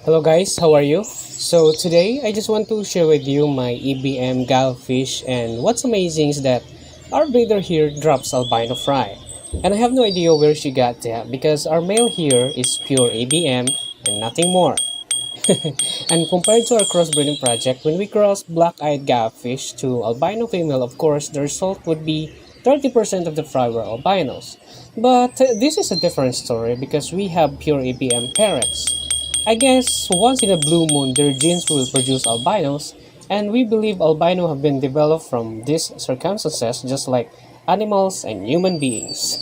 Hello guys, how are you? So today I just want to share with you my EBM Guppy Fish, and what's amazing is that our breeder here drops Albino Fry. And I have no idea where she got that because our male here is pure EBM and nothing more. And compared to our crossbreeding project, when we cross black-eyed Guppy Fish to albino female, of course the result would be 30% of the fry were albinos. But this is a different story because we have pure EBM parrots. I guess once in a blue moon their genes will produce albinos, and we believe albino have been developed from these circumstances just like animals and human beings.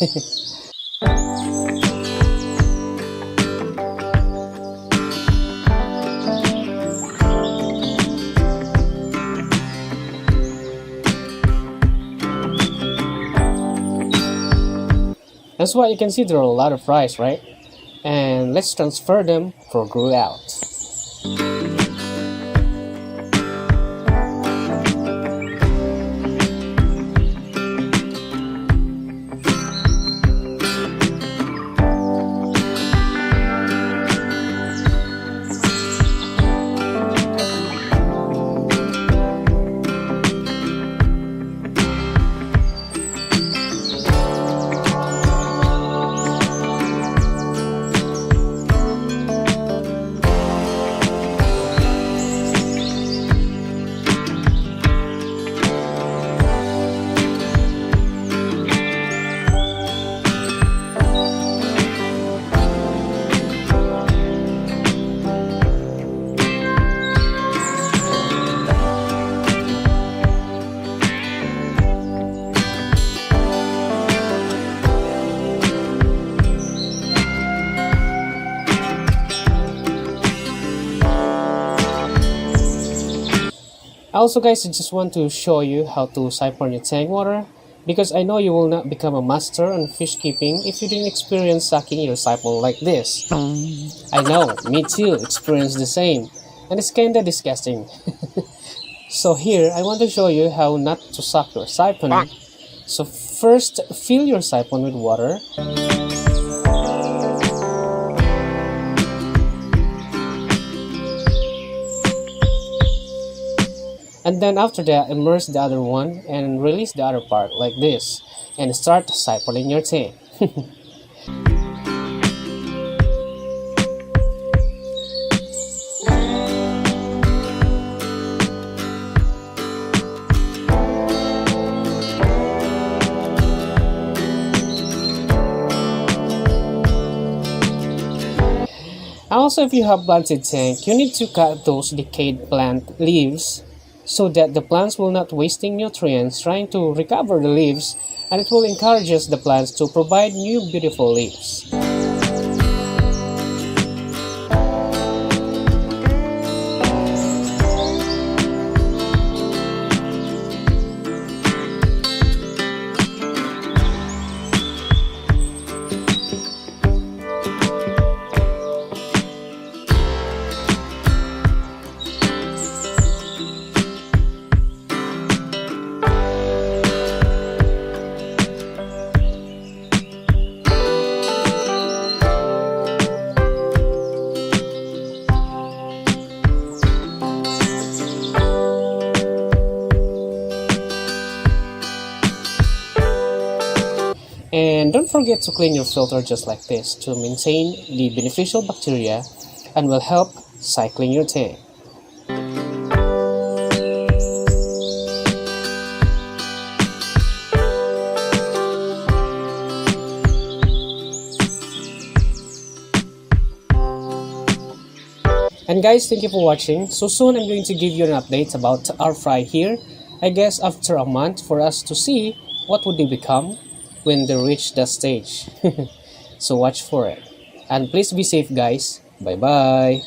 That's why you can see there are a lot of fries, right? And let's transfer them for grew out. Also guys, I just want to show you how to siphon your tank water, because I know you will not become a master on fish keeping if you didn't experience sucking your siphon like this. I know, me too, experienced the same, and it's kinda disgusting. So here, I want to show you how not to suck your siphon. So first, fill your siphon with water. And then after that, immerse the other one and release the other part like this, and start siphoning your tank. Also, if you have planted tank, you need to cut those decayed plant leaves so that the plants will not wasting nutrients trying to recover the leaves, and it will encourage the plants to provide new beautiful leaves. And don't forget to clean your filter just like this to maintain the beneficial bacteria and will help cycling your tank. And guys, thank you for watching. So soon I'm going to give you an update about our fry here. I guess after a month for us to see what would they become when they reach that stage. So watch for it. And please be safe guys. Bye bye.